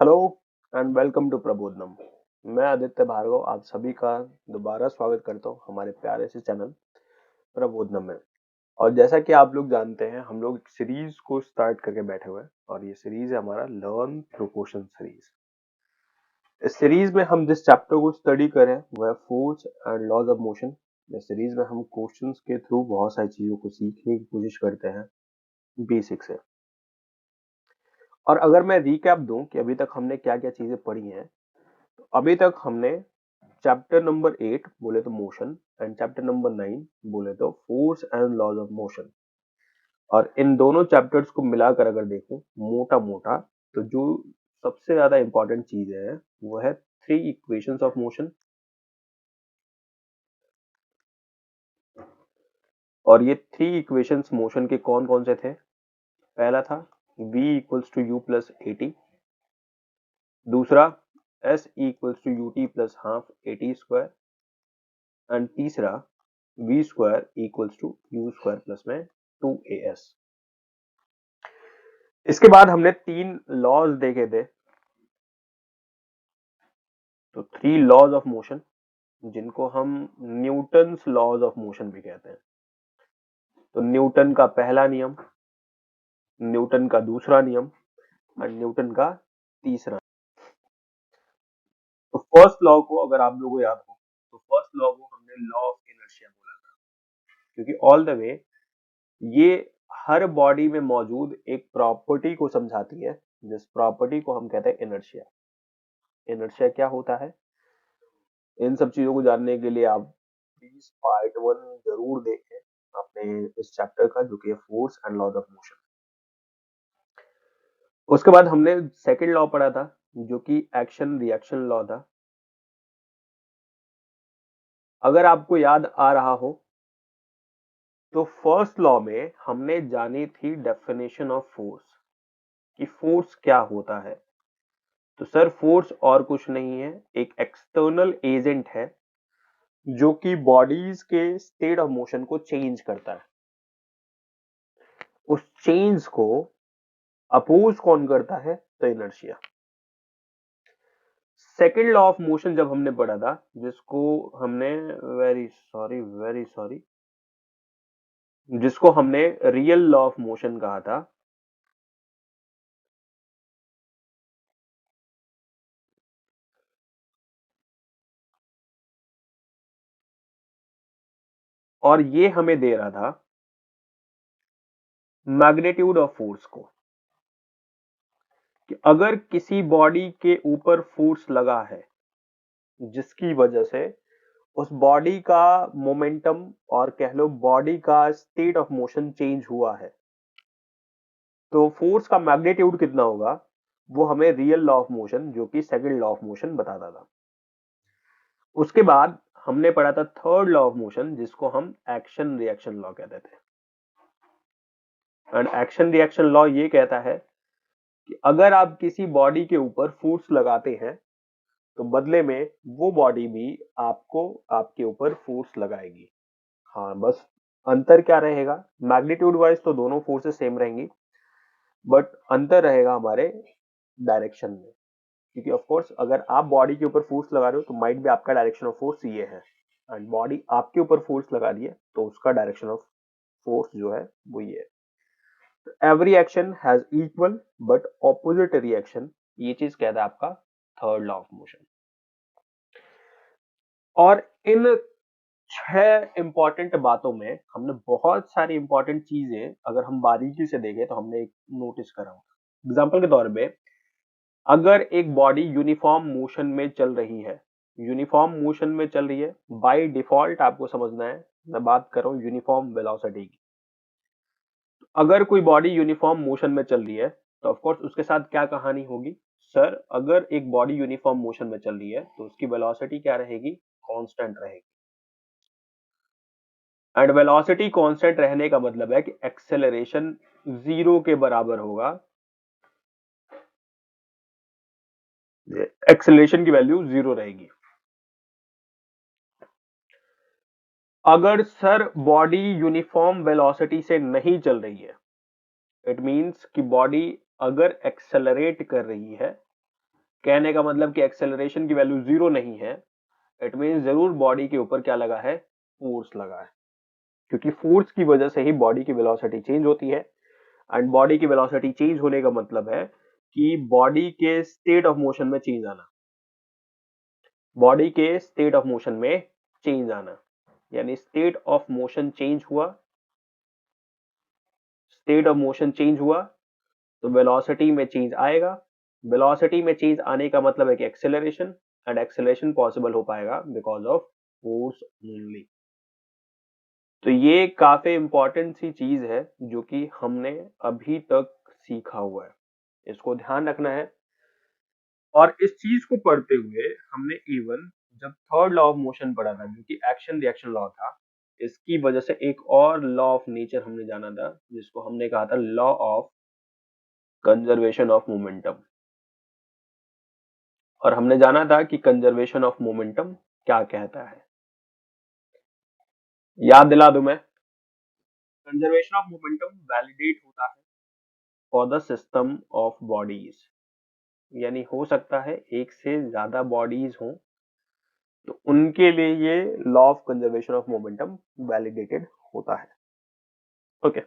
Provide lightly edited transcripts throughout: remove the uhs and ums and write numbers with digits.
Hello and welcome to Prabodhanam. मैं आदित्य भार्गव आप सभी का दोबारा स्वागत करता हूं हमारे प्यारे से चैनल प्रबोधनम में। और जैसा कि आप लोग जानते हैं हम लोग एक सीरीज को स्टार्ट करके बैठे हुए हैं और ये सीरीज है हमारा लर्न थ्रू क्वेश्चन सीरीज। इस सीरीज में हम जिस चैप्टर को स्टडी कर रहे हैं वह है force and laws of motion. इस सीरीज में हम क्वेश्चंस के थ्रू बहुत सारी चीजों को सीखने की कोशिश करते हैं बेसिक से। और अगर मैं रिकैप दूं कि अभी तक हमने क्या क्या चीजें पढ़ी हैं, तो अभी तक हमने चैप्टर नंबर 8 बोले तो मोशन एंड चैप्टर नंबर 9 बोले तो force and laws of motion. और इन दोनों चैप्टर्स को मिलाकर अगर देखूं मोटा मोटा, तो जो सबसे ज्यादा इंपॉर्टेंट चीज है वो है थ्री इक्वेशंस ऑफ मोशन। और ये थ्री इक्वेशंस मोशन के कौन कौन से थे? पहला था v equals to u plus a t, दूसरा s equals to u t plus half a t square, and तीसरा v square equals to u square plus में 2as। इसके बाद हमने तीन लॉज देखे थे, तो थ्री लॉज ऑफ मोशन, जिनको हम न्यूटन्स लॉज ऑफ मोशन भी कहते हैं। तो न्यूटन का पहला नियम, न्यूटन का दूसरा नियम और न्यूटन का तीसरा। तो फर्स्ट लॉ को अगर आप लोगों को याद हो, तो फर्स्ट लॉ को हमने लॉ ऑफ इनर्शिया बोला था, क्योंकि ऑल द वे ये हर बॉडी में मौजूद एक प्रॉपर्टी को समझाती है, जिस प्रॉपर्टी को हम कहते हैं इनर्शिया। इनर्शिया क्या होता है, इन सब चीजों को जानने के लिए आप प्लीज पार्ट 1 जरूर देखें अपने इस चैप्टर का, जो कि है force and laws of motion. उसके बाद हमने सेकंड लॉ पढ़ा था, जो कि एक्शन रिएक्शन लॉ था। अगर आपको याद आ रहा हो, तो फर्स्ट लॉ में हमने जानी थी डेफिनेशन ऑफ फोर्स, कि फोर्स क्या होता है। तो सर फोर्स और कुछ नहीं है, एक एक्सटर्नल एजेंट है जो कि बॉडीज के स्टेट ऑफ मोशन को चेंज करता है। उस चेंज को अपोज कौन करता है? तो inertia. Second law of motion जब हमने पढ़ा था, जिसको हमने वेरी सॉरी जिसको हमने रियल लॉ ऑफ मोशन कहा था, और ये हमें दे रहा था मैग्नीट्यूड ऑफ फोर्स को, कि अगर किसी बॉडी के ऊपर फोर्स लगा है जिसकी वजह से उस बॉडी का मोमेंटम और कह लो बॉडी का स्टेट ऑफ मोशन चेंज हुआ है, तो फोर्स का मैग्नीट्यूड कितना होगा, वो हमें रियल लॉ ऑफ मोशन, जो कि सेकंड लॉ ऑफ मोशन बताता था। उसके बाद हमने पढ़ा था थर्ड लॉ ऑफ मोशन, जिसको हम एक्शन रिएक्शन लॉ कहते थे। एंड एक्शन रिएक्शन लॉ ये कहता है कि अगर आप किसी बॉडी के ऊपर फोर्स लगाते हैं, तो बदले में वो बॉडी भी आपको आपके ऊपर फोर्स लगाएगी। हाँ, बस अंतर क्या रहेगा, मैग्नीट्यूड वाइज तो दोनों फोर्सेस सेम रहेंगी, बट अंतर रहेगा हमारे डायरेक्शन में। क्योंकि ऑफ कोर्स अगर आप बॉडी के ऊपर फोर्स लगा रहे हो, तो माइट भी आपका डायरेक्शन ऑफ फोर्स ये है, एंड बॉडी आपके ऊपर फोर्स लगा रही है, तो उसका डायरेक्शन ऑफ फोर्स जो है वो ये है। Every action has equal but opposite reaction, ये चीज कहता है आपका थर्ड लॉ ऑफ मोशन। और इन छह इंपॉर्टेंट बातों में हमने बहुत सारी इंपॉर्टेंट चीजें अगर हम बारीकी से देखें तो हमने एक नोटिस करा। एग्जाम्पल के तौर पे, अगर एक बॉडी यूनिफॉर्म मोशन में चल रही है, यूनिफॉर्म मोशन में चल रही है बाय डिफॉल्ट, आपको समझना है मैं बात कर रहा हूं यूनिफॉर्म वेलोसिटी की। अगर कोई बॉडी यूनिफॉर्म मोशन में चल रही है, तो ऑफ कोर्स उसके साथ क्या कहानी होगी, सर अगर एक बॉडी यूनिफॉर्म मोशन में चल रही है तो उसकी वेलोसिटी क्या रहेगी? कांस्टेंट रहेगी। एंड वेलोसिटी कांस्टेंट रहने का मतलब है कि एक्सेलरेशन जीरो के बराबर होगा, एक्सेलरेशन की वैल्यू जीरो रहेगी। अगर सर बॉडी यूनिफॉर्म वेलोसिटी से नहीं चल रही है, इट मींस कि बॉडी अगर एक्सेलरेट कर रही है, कहने का मतलब कि एक्सेलरेशन की वैल्यू 0 नहीं है, इट मीन जरूर बॉडी के ऊपर क्या लगा है, फोर्स लगा है, क्योंकि फोर्स की वजह से ही बॉडी की वेलोसिटी चेंज होती है। एंड बॉडी की वेलोसिटी चेंज होने का मतलब है कि बॉडी के स्टेट ऑफ मोशन में चेंज आना, बॉडी के स्टेट ऑफ मोशन में चेंज आना, यानी स्टेट ऑफ मोशन चेंज हुआ, स्टेट ऑफ मोशन चेंज हुआ तो वेलोसिटी में चेंज आएगा, वेलोसिटी में चेंज आने का मतलब है कि एक्सेलरेशन, एंड एक्सेलरेशन पॉसिबल हो पाएगा बिकॉज ऑफ फोर्स ओनली। तो ये काफी इंपॉर्टेंट सी चीज है जो कि हमने अभी तक सीखा हुआ है, इसको ध्यान रखना है। और इस चीज को पढ़ते हुए हमने इवन जब थर्ड लॉ ऑफ मोशन पढ़ा था जो कि एक्शन रिएक्शन लॉ था, इसकी वजह से एक और लॉ ऑफ नेचर हमने जाना था जिसको हमने कहा था law of conservation of momentum. और हमने जाना था कि कंजर्वेशन ऑफ मोमेंटम क्या कहता है, याद दिला दूं मैं। कंजर्वेशन ऑफ मोमेंटम वैलिडेट होता है for the system of bodies, यानी हो सकता है एक से ज्यादा बॉडीज हों तो उनके लिए ये law of conservation of momentum validated होता है। ओके,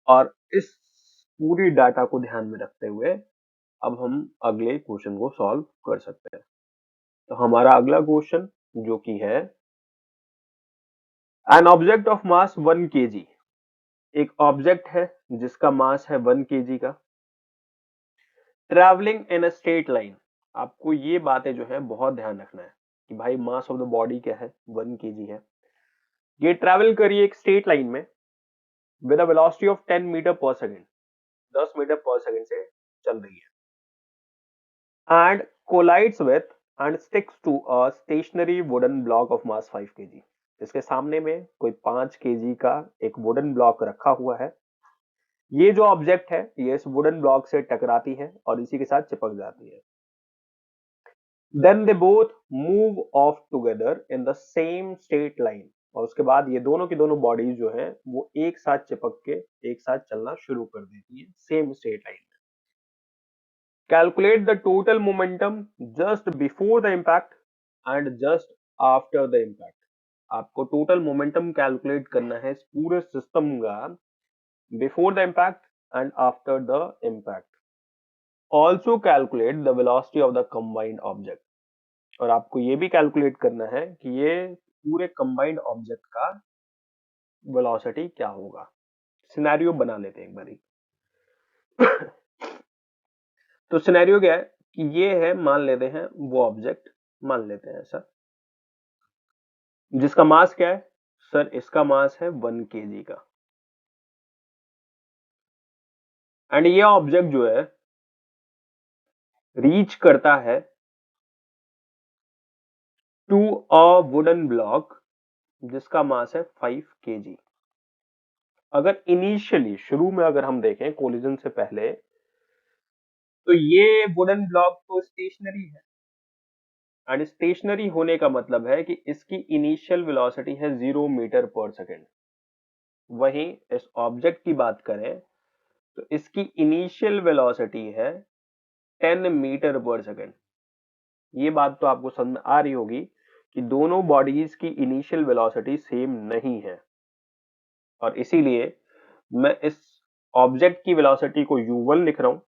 और इस पूरी डाटा को ध्यान में रखते हुए अब हम अगले क्वेश्चन को सॉल्व कर सकते हैं। तो हमारा अगला क्वेश्चन जो कि है an object of mass 1 kg, एक ऑब्जेक्ट है जिसका मास है 1 kg का, travelling in a straight line. आपको ये बातें जो है बहुत ध्यान रखना है कि भाई मास ऑफ द बॉडी क्या है, 1 kg है, ये ट्रैवल करिए एक स्ट्रेट लाइन में with a velocity of 10 metre per second, 10 metre per second से चल रही है, and collides with and sticks to a stationary wooden block of mass 5 kg। इसके सामने में कोई 5 kg का एक वुडन ब्लॉक रखा हुआ है, ये जो ऑब्जेक्ट है ये इस वुडन ब्लॉक से टकराती है और इसी के साथ चिपक जाती है। Then they both move off together in the same straight line, और उसके बाद ये दोनों की दोनों बॉडीज जो है वो एक साथ चिपक के एक साथ चलना शुरू कर देती है सेम स्ट्रेट लाइन में। Calculate the total momentum just before the impact and just after the impact. आपको टोटल मोमेंटम कैलकुलेट करना है इस पूरे सिस्टम का before the impact and after the impact. Also calculate the velocity of the combined object, और आपको ये भी कैलकुलेट करना है कि ये पूरे कंबाइंड ऑब्जेक्ट का वेलोसिटी क्या होगा। सिनेरियो बना लेते हैं एक बारी। तो सिनेरियो क्या है कि ये है, मान लेते हैं वो ऑब्जेक्ट, मान लेते हैं ऐसा, जिसका मास क्या है सर, इसका मास है 1 kg का, एंड ये ऑब्जेक्ट जो है रीच करता है टू अ वुडन ब्लॉक जिसका मास है 5 kg। अगर इनिशियली शुरू में अगर हम देखें कोलिजन से पहले, तो ये वुडन ब्लॉक तो स्टेशनरी है, एंड स्टेशनरी होने का मतलब है कि इसकी इनिशियल वेलोसिटी है 0 मीटर पर सेकेंड। वहीं इस ऑब्जेक्ट की बात करें तो इसकी इनिशियल वेलोसिटी है 10 मीटर पर सेकेंड। ये बात तो आपको समझ में आ रही होगी कि दोनों बॉडीज की इनिशियल वेलोसिटी सेम नहीं है, और इसीलिए मैं इस ऑब्जेक्ट की वेलोसिटी को u1 लिख रहा हूं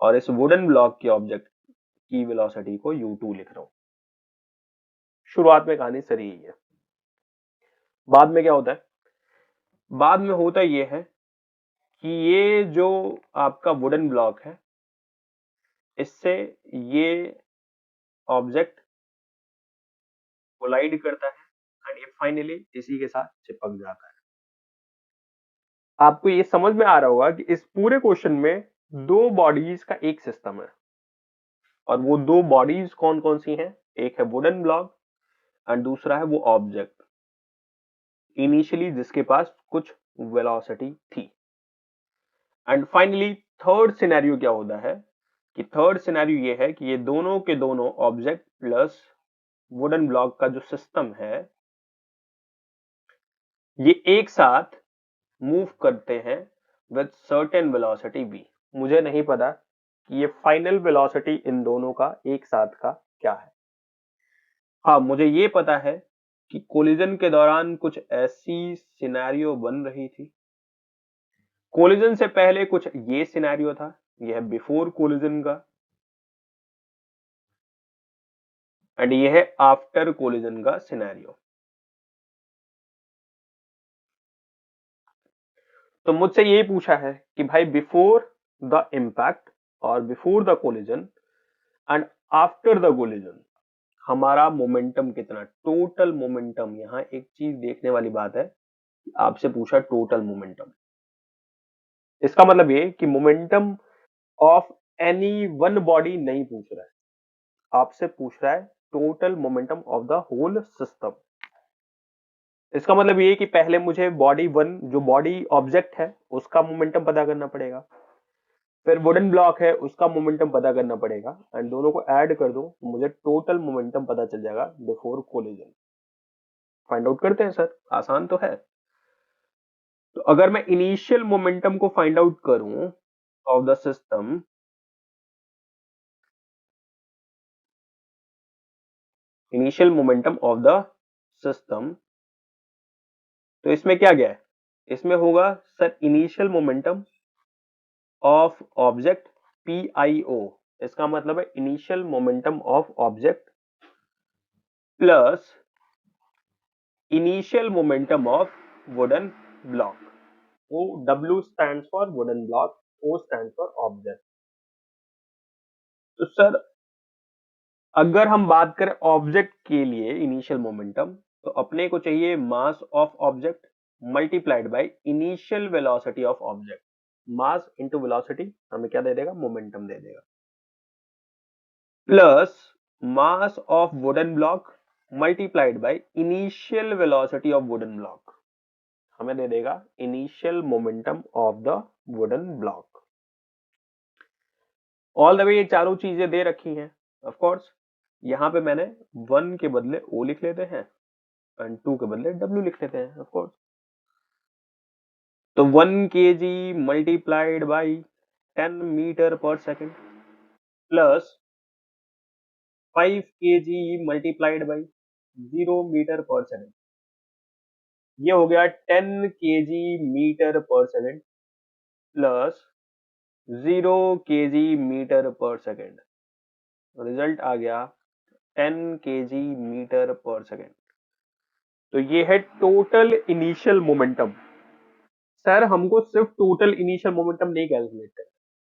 और इस वुडन ब्लॉक के ऑब्जेक्ट की वेलोसिटी को u2 लिख रहा हूं। शुरुआत में कहानी सही ही है, बाद में क्या होता है, बाद में होता यह है कि ये जो आपका वुडन ब्लॉक है इससे ये ऑब्जेक्ट कोलाइड करता है एंड ये फाइनली इसी के साथ चिपक जाता है। आपको ये समझ में आ रहा होगा कि इस पूरे क्वेश्चन में दो बॉडीज का एक सिस्टम है, और वो दो बॉडीज कौन कौन सी हैं, एक है वुडन ब्लॉक एंड दूसरा है वो ऑब्जेक्ट इनिशियली जिसके पास कुछ वेलोसिटी थी। एंड फाइनली थर्ड सिनेरियो क्या होता है कि थर्ड सिनेरियो ये है कि ये दोनों के दोनों ऑब्जेक्ट प्लस वुडन ब्लॉक का जो सिस्टम है ये एक साथ मूव करते हैं विद सर्टेन वेलोसिटी v। मुझे नहीं पता कि ये फाइनल वेलोसिटी इन दोनों का एक साथ का क्या है। हाँ, मुझे ये पता है कि कोलिजन के दौरान कुछ ऐसी सिनेरियो बन रही थी। कोलिजन से पहले कुछ ये सिनेरियो था, यह बिफोर कोलिजन का, एंड ये है आफ्टर कोलिजन का सिनेरियो। तो मुझसे ये पूछा है कि भाई बिफोर द इम्पैक्ट और before the collision and after the collision हमारा मोमेंटम कितना, टोटल मोमेंटम। यहां एक चीज देखने वाली बात है, आपसे पूछा टोटल मोमेंटम। इसका मतलब ये कि momentum of any one body नहीं पूछ रहा है, आपसे पूछ रहा है total momentum of the whole system. इसका मतलब ये कि पहले मुझे बॉडी वन, जो बॉडी ऑब्जेक्ट है, उसका मोमेंटम पता करना पड़ेगा, फिर वुडन ब्लॉक है उसका मोमेंटम पता करना पड़ेगा, एंड दोनों को ऐड कर दो तो मुझे टोटल मोमेंटम पता चल जाएगा बिफोर कोलिजन। फाइंड आउट करते हैं सर, आसान तो है। तो अगर मैं इनिशियल मोमेंटम को फाइंड आउट करूं of the system, initial momentum of the system, तो इसमें क्या गया है, इसमें होगा sir initial momentum of object PIO। इसका मतलब है initial momentum of object plus initial momentum of wooden block. वो W stands for wooden block, O stands for object। तो सर अगर हम बात करें ऑब्जेक्ट के लिए इनिशियल मोमेंटम, तो अपने को चाहिए mass of object multiplied by initial velocity of object. Mass into velocity हमें क्या दे देगा, मोमेंटम दे देगा, plus mass of wooden block multiplied by initial velocity of wooden block हमें दे देगा initial momentum of the wooden block. All the way ये चारों चीजें दे रखी हैं। ऑफ कोर्स यहां पे मैंने 1 के बदले O लिख लेते हैं एंड 2 के बदले W लिख लेते हैं। ऑफ कोर्स तो 1 kg multiplied by 10 metre per second plus 5 kg multiplied by 0 metre per second, ये हो गया 10 kg metre per second plus 0 kg metre per second. Result आ गया 10 kg मीटर पर सेकेंड। तो ये है टोटल इनिशियल मोमेंटम। सर हमको सिर्फ टोटल इनिशियल मोमेंटम नहीं कैलकुलेट करना,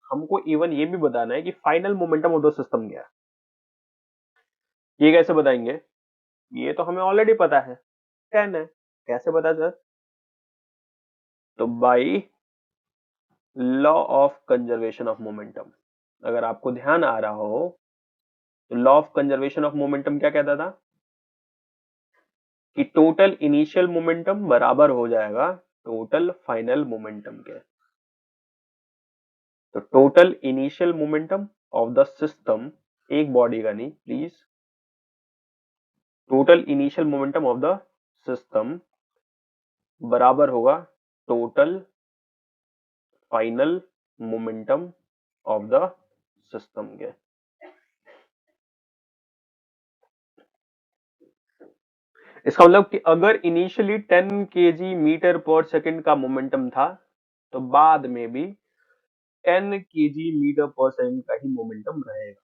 हमको इवन ये भी बताना है कि final momentum of the system क्या है। ये कैसे बताएंगे, ये तो हमें ऑलरेडी पता है 10 है। कैसे पता सर, तो by law of conservation of momentum. अगर आपको ध्यान आ रहा हो तो law of conservation of momentum क्या कहता था कि टोटल इनिशियल मोमेंटम बराबर हो जाएगा टोटल फाइनल मोमेंटम के। तो total initial momentum of the system, एक बॉडी का नहीं please, total initial momentum of the system बराबर होगा total final momentum of the system के। इसका मतलब कि अगर initially 10 kg metre per second का मोमेंटम था, तो बाद में भी 10 kg मीटर पर सेकंड का ही मोमेंटम रहेगा।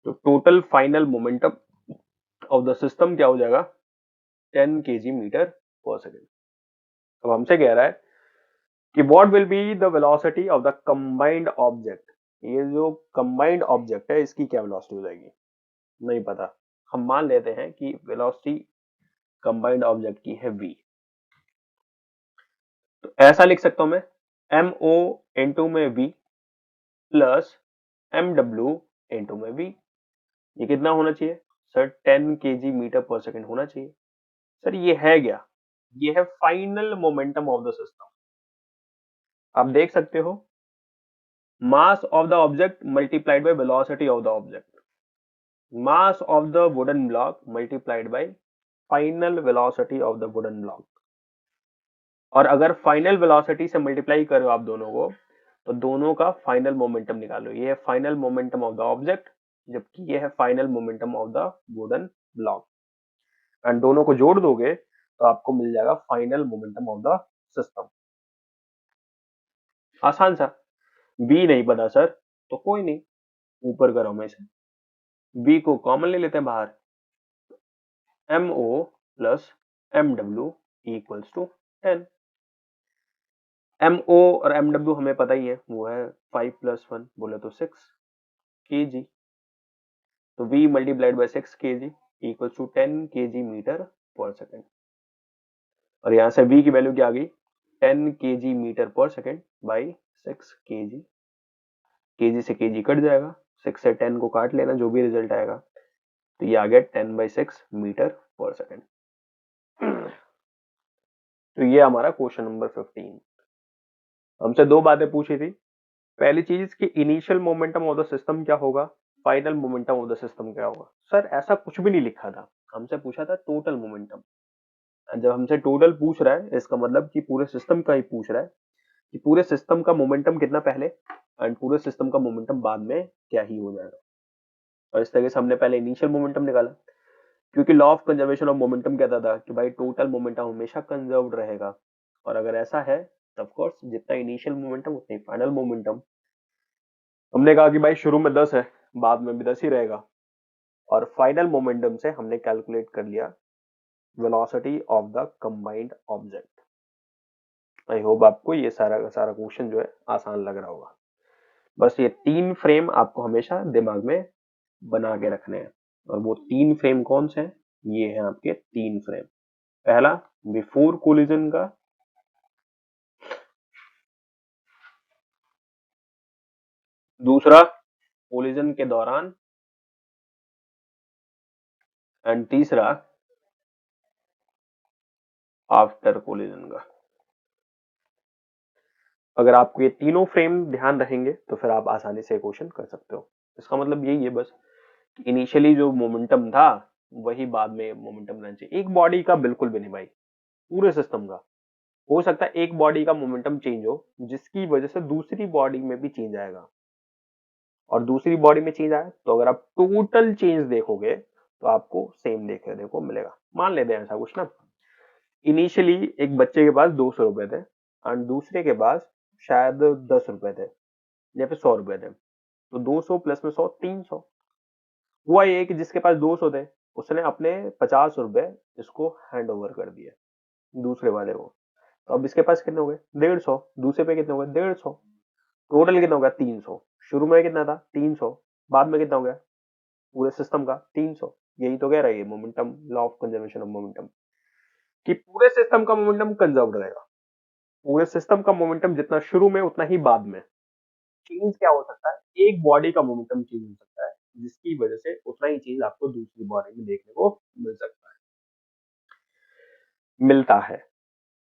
तो total final momentum of the system क्या हो जाएगा, 10 kg मीटर पर सेकंड। अब हमसे कह रहा है कि what will be the velocity of the combined object. ये जो कंबाइंड ऑब्जेक्ट है इसकी क्या वेलोसिटी हो जाएगी, नहीं पता। हम मान लेते हैं कि वेलोसिटी कंबाइंड ऑब्जेक्ट की है v। तो ऐसा लिख सकता हूं मैं mo इंटू में v प्लस mw इंटू में v। ये कितना होना चाहिए sir, 10 kg metre per second होना चाहिए। सर ये है क्या, ये है final momentum of the system. आप देख सकते हो mass of the object multiplied by velocity of the object, mass of the wooden block multiplied by final velocity of the wooden block. और अगर फाइनल वेलोसिटी से मल्टीप्लाई करो आप दोनों को, तो दोनों का फाइनल मोमेंटम निकालो। ये है final momentum of the object, जबकि ये है final momentum of the wooden block, and दोनों को जोड़ दोगे तो आपको मिल जाएगा final momentum of the system. आसान सा। बी नहीं पता सर, तो कोई नहीं, ऊपर करो में से बी को कॉमन ले लेते हैं बाहर, MO plus MW equals to 10। MO और MW हमें पता ही है, वो है 5 + 1 बोले तो 6 kg, तो V multiplied by 6 kg equals to 10 kg metre per second. और यहां से V की वैल्यू क्या आ गई, 10 kg metre per second by 6 kg। kg से kg कट जाएगा, 6 से 10 को काट लेना, जो भी रिजल्ट आएगा, तो ये आ गया 10/6 मीटर पर सेकेंड। तो ये हमारा क्वेश्चन नंबर 15। हमसे दो बातें पूछी थी। पहली चीज कि initial momentum of the system क्या होगा, final momentum of the system क्या होगा। सर ऐसा कुछ भी नहीं लिखा था, हमसे पूछा था टोटल मोमेंटम। जब हमसे टोटल पूछ रहा है, इसका मतलब कि पूरे सिस्टम का ही पूछ रहा है कि पूरे सिस्टम का मोमेंटम कितना पहले एंड पूरे सिस्टम का मोमेंटम बाद में क्या ही हो जाएगा। और इस तरीके से हमने पहले इनिशियल मोमेंटम निकाला, क्योंकि law of conservation of momentum कहता था कि भाई टोटल मोमेंटम हमेशा कंजर्व्ड रहेगा, और अगर ऐसा है तो ऑफ कोर्स जितना इनिशियल मोमेंटम उतना ही फाइनल मोमेंटम। हमने कहा कि भाई शुरू में 10 है, बाद में भी 10 ही रहेगा, और फाइनल मोमेंटम से हमने कैलकुलेट कर लिया velocity of the combined object. I hope आपको ये सारा का सारा क्वेश्चन जो है आसान लग रहा होगा। बस ये 3 फ्रेम आपको हमेशा दिमाग में बना के रखने हैं, और वो 3 फ्रेम कौन से हैं, ये हैं आपके 3 फ्रेम। पहला बिफोर कोलिजन का, दूसरा कोलिजन के दौरान, एंड तीसरा आफ्टर कोलिजन का। अगर आपको ये तीनों फ्रेम ध्यान रहेंगे तो फिर आप आसानी से क्वेश्चन कर सकते हो। इसका मतलब यही है बस, इनिशियली जो मोमेंटम था वही बाद में मोमेंटम रहना चाहिए। एक बॉडी का बिल्कुल भी नहीं भाई, पूरे सिस्टम का। हो सकता है एक बॉडी का मोमेंटम चेंज हो जिसकी वजह से दूसरी बॉडी में भी चेंज आएगा, और दूसरी बॉडी में चेंज आए तो अगर आप टोटल चेंज देखोगे तो आपको सेम देखने को मिलेगा। मान लेते हैं ऐसा कुछ ना, इनिशियली एक बच्चे के पास 200 रुपए थे एंड दूसरे के पास शायद 10 रुपए थे या फिर 100 रुपए थे, तो 200 प्लस में 100 300। हुआ ये कि जिसके पास 200 थे उसने अपने 50 रुपए इसको हैंड ओवर कर दिए दूसरे वाले को, तो अब इसके पास कितने हो गए 150, दूसरे पे कितने हो गए 150, टोटल कितना हो गया 300। शुरू में कितना था 300, बाद में कितना हो गया पूरे सिस्टम का 300। यही तो कह रहा है ये momentum, law of conservation of momentum, कि पूरे सिस्टम का मोमेंटम कंजर्व रहेगा। पूरे सिस्टम का मोमेंटम जितना शुरू में उतना ही बाद में। चेंज क्या हो सकता है, एक बॉडी का मोमेंटम चेंज हो सकता है जिसकी वजह से उतना ही चेंज आपको दूसरी बॉडी में देखने को मिल सकता है, मिलता है।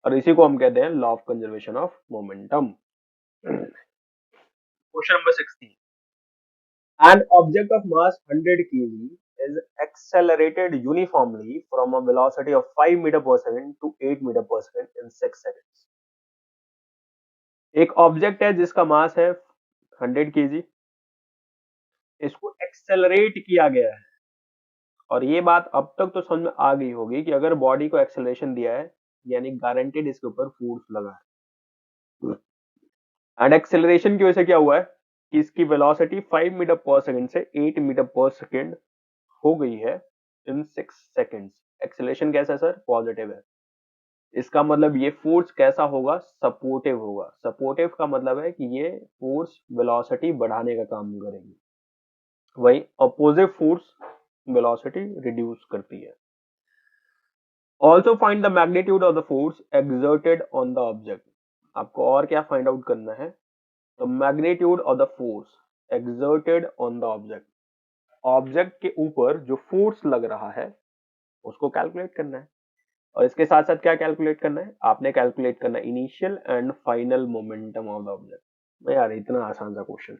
और इसी को हम कहते हैं law of conservation of momentum. Question number 16। An object of mass 100 kg is accelerated uniformly from a velocity of 5 meter per second to 8 meter per second in 6 seconds. एक ऑब्जेक्ट है जिसका मास है 100 kg, इसको एक्सेलरेट किया गया है, और ये बात अब तक तो समझ में आ गई होगी कि अगर बॉडी को एक्सेलरेशन दिया है यानी गारंटेड इसके ऊपर फोर्स लगा है। एंड एक्सेलरेशन की वजह से क्या हुआ है कि इसकी वेलोसिटी 5 मीटर पर सेकंड से 8 मीटर पर सेकंड हो गई है इन 6 सेकंड्स। एक्सेलरेशन कैसा है सर, पॉजिटिव है। इसका मतलब ये फोर्स कैसा होगा, सपोर्टिव होगा। सपोर्टिव का मतलब है कि ये फोर्स वेलोसिटी बढ़ाने का काम करेगी, वही अपोजिट फोर्स वेलोसिटी रिड्यूस करती है। Also find the magnitude of the force exerted on the object. आपको और क्या फाइंड आउट करना है, the magnitude of the force exerted on the object. Object के ऊपर जो फोर्स लग रहा है उसको कैलकुलेट करना है, और इसके साथ साथ क्या कैलकुलेट करना है, आपने कैलकुलेट करना है initial and final momentum of the object. यार इतना आसान सा क्वेश्चन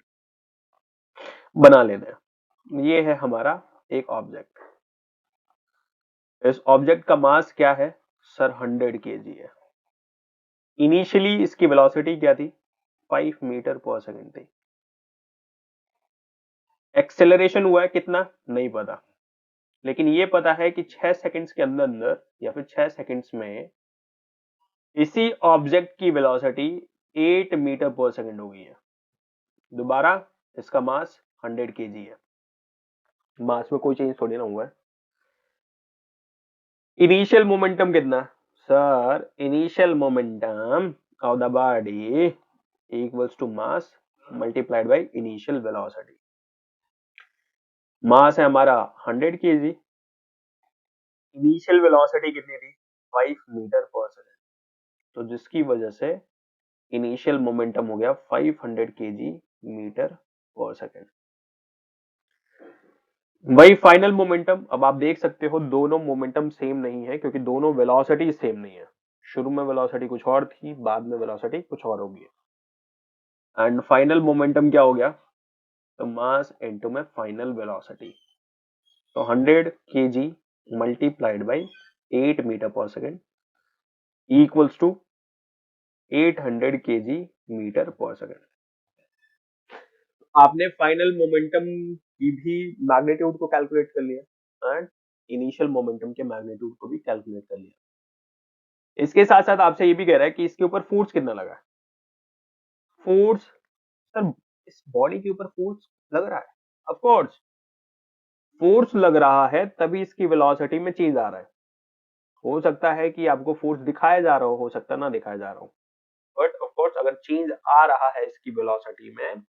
बना लेना है। ये है हमारा एक ऑब्जेक्ट, इस ऑब्जेक्ट का मास क्या है सर 100 kg है। इनिशियली इसकी वेलोसिटी क्या थी 5 मीटर पर सेकंड थी। एक्सेलरेशन हुआ है कितना नहीं पता, लेकिन ये पता है कि 6 सेकंड्स के अंदर अंदर या फिर 6 सेकंड्स में इसी ऑब्जेक्ट की वेलोसिटी 8 मीटर पर सेकंड हो गई है। दोबारा, इसका मास 100 केजी है। मास में कोई चेंज थोड़ी ना हुआ है। इनिशियल मोमेंटम कितना? Sir, initial momentum of the body equals to mass multiplied by initial velocity. Mass है हमारा 100 केजी, इनिशियल वेलोसिटी कितनी थी? 5 मीटर पर सेकंड, तो जिसकी वजह से इनिशियल मोमेंटम हो गया 500 केजी मीटर पर सेकंड। वही फाइनल मोमेंटम। अब आप देख सकते हो दोनों मोमेंटम सेम नहीं है, क्योंकि दोनों वेलोसिटी सेम नहीं है। शुरू में वेलोसिटी कुछ और थी, बाद में वेलोसिटी कुछ और होगी। एंड फाइनल मोमेंटम क्या हो गया? तो मास इनटू में फाइनल वेलोसिटी, तो 100 KG multiplied by 8 metre per second equals to 800 KG metre per second. आपने फाइनल मोमेंटम की भी मैग्नीट्यूड को कैलकुलेट कर लिया एंड इनिशियल मोमेंटम के मैग्नीट्यूड को भी कैलकुलेट कर लिया। इसके साथ साथ आपसे ये भी कह रहा है कि इसके ऊपर फोर्स कितना लगा है। फोर्स, सर इस बॉडी के ऊपर फोर्स लग रहा है, ऑफ कोर्स फोर्स लग रहा है, तभी इसकी वेलोसिटी में चेंज आ रहा है। हो सकता है कि आपको फोर्स दिखाया जा रहा हो सकता है ना दिखाया जा रहा हो, बट ऑफ कोर्स अगर चेंज आ रहा है इसकी वेलोसिटी में,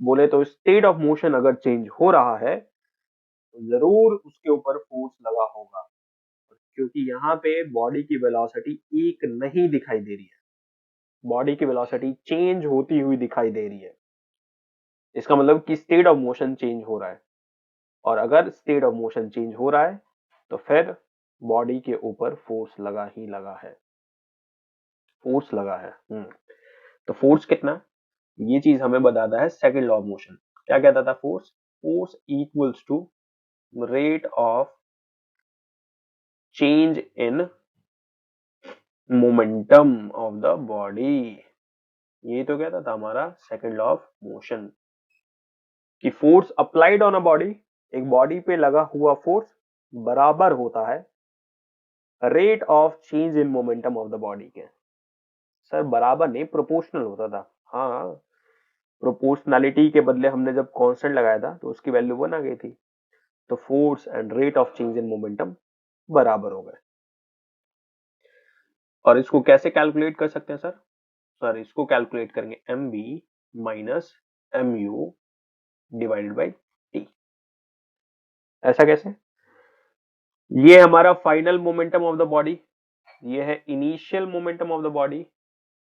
बोले तो स्टेट ऑफ मोशन अगर चेंज हो रहा है, तो जरूर उसके ऊपर फोर्स लगा होगा, क्योंकि यहाँ पे बॉडी की वेलोसिटी एक नहीं दिखाई दे रही है, बॉडी की वेलोसिटी चेंज होती हुई दिखाई दे रही है। इसका मतलब कि स्टेट ऑफ मोशन चेंज हो रहा है, और अगर स्टेट ऑफ मोशन चेंज हो रहा है तो फिर बॉडी के ऊपर फोर्स लगा ही लगा है, फोर्स लगा है। तो फोर्स कितना, ये चीज हमें बताता है सेकंड लॉ ऑफ मोशन। क्या कहता था? Force, force equals to rate of change in momentum of the body. ये तो कहता था हमारा सेकंड लॉ ऑफ मोशन, कि force applied on a body, एक बॉडी पे लगा हुआ फोर्स बराबर होता है rate of change in momentum of the body के। सर बराबर नहीं, प्रोपोर्शनल होता था। हाँ, प्रोपोर्शनैलिटी के बदले हमने जब कांस्टेंट लगाया था तो उसकी वैल्यू 1 आ गई थी, तो force and rate of change in momentum बराबर हो गए। और इसको कैसे कैलकुलेट कर सकते हैं सर? सर इसको कैलकुलेट करेंगे m v minus m u divided by t. ऐसा कैसे? ये हमारा final momentum of the body, ये है initial momentum of the body,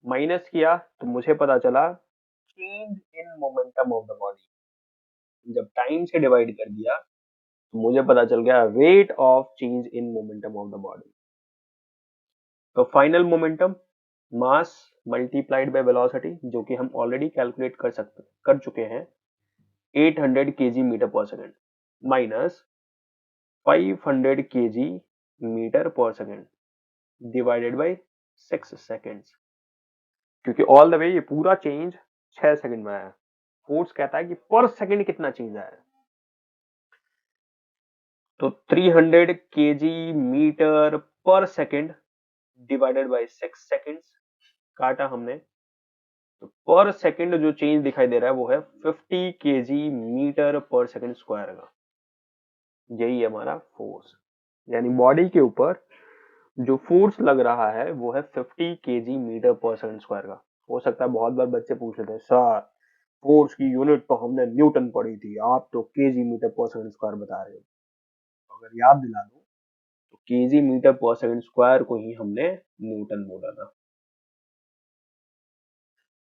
minus किया तो मुझे पता चला change in momentum of the body. जब टाइम से डिवाइड कर दिया तो मुझे पता चल गया rate of change in momentum of the body. तो final momentum mass multiplied by velocity, जो कि हम ऑलरेडी कैलकुलेट कर चुके हैं 800 KG metre per second minus 500 KG metre per second divided by 6 seconds, क्योंकि ऑल द वे ये पूरा चेंज 6 सेकंड में आया। फोर्स कहता है कि पर सेकंड कितना चेंज आया, तो 300 KG metre per second divided by 6 seconds काटा हमने, तो पर सेकंड जो चेंज दिखाई दे रहा है वो है 50 KG metre per second square का। यही है हमारा फोर्स, यानी बॉडी के ऊपर जो फोर्स लग रहा है वो है 50 KG metre per second square का। हो सकता है बहुत बार बच्चे पूछ रहे थे, सर फोर्स की यूनिट तो हमने न्यूटन पढ़ी थी, आप तो KG metre per second square बता रहे हो। अगर याद दिला दो तो KG metre per second square को ही हमने न्यूटन बोला था।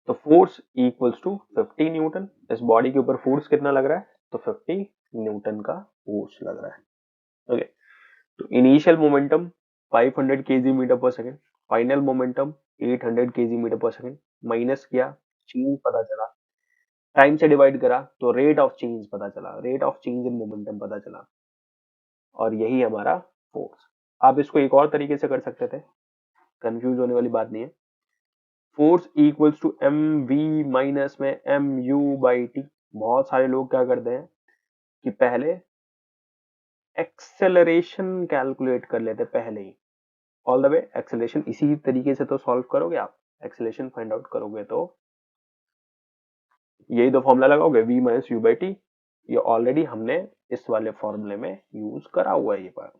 तो फोर्स इक्वल्स टू 50 न्यूटन। इस बॉडी के ऊपर फोर्स कितना लग रहा है? तो 50 न्यूटन का फोर्स लग रहा है। ओके, तो initial momentum 500 KG metre per second, final momentum 800 KG metre per second, minus किया, चेंज पता चला, टाइम से डिवाइड करा तो रेट ऑफ चेंज पता चला, rate of change in momentum पता चला, और यही हमारा फोर्स। आप इसको एक और तरीके से कर सकते थे, कंफ्यूज होने वाली बात नहीं है। Force equals to M V minus में एम यू बाई टी। बहुत सारे लोग क्या करते हैं कि पहले एक्सेलरेशन कैलकुलेट कर लेते पहले ही। ऑल द वे एक्सेलरेशन इसी तरीके से तो सॉल्व करोगे आप। एक्सेलरेशन फाइंड आउट करोगे तो यही तो फॉर्मूला लगाओगे v minus you by T. ये ऑलरेडी हमने इस वाले फॉर्मूले में यूज करा हुआ है ये बात।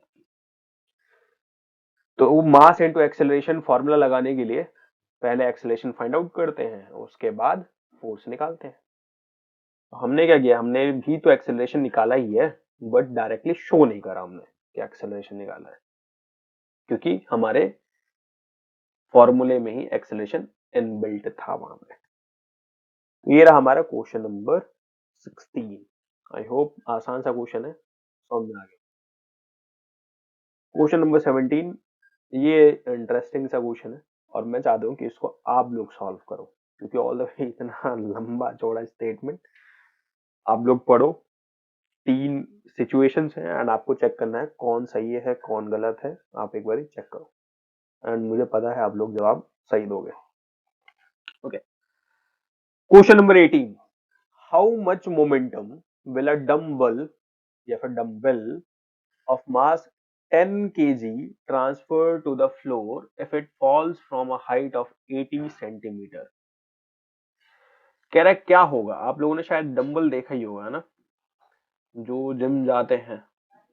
तो मास इनटू एक्सेलरेशन फॉर्मूला लगाने के लिए पहले एक्सेलरेशन फाइंड आउट करते हैं, उसके बाद फोर्स निकालते हैं। तो हमने क्या किया, हमने भी तो एक्सेलरेशन निकाला ही है, बट डायरेक्टली शो नहीं करा हमने कि एक्सेलरेशन निकाला है, क्योंकि हमारे फॉर्मूले में ही एक्सेलरेशन इनबिल्ट था वहां पे। ये रहा हमारा क्वेश्चन नंबर 16। आई होप आसान सा क्वेश्चन है, समझ में आ गया। क्वेश्चन नंबर 17, ये इंटरेस्टिंग सा क्वेश्चन है और मैं चाहता हूँ कि इसको आप लोग सॉल्व करो, क्योंकि ऑल द वे इतना लंबा चौड़ा स्टेटमेंट आप लोग पढ़ो। 3 सिचुएशंस हैं एंड आपको चेक करना है कौन सही है कौन गलत है। आप एक बार चेक करो एंड मुझे पता है आप लोग जवाब सही दोगे। Okay, question number 18, how much momentum will a dumbbell या फिर dumbbell of mass 10 kg transfer to the floor if it falls from a height of 80 centimeter। कह रहा है क्या होगा, आप लोगों ने शायद डंबल देखा ही होगा ना, जो जिम जाते हैं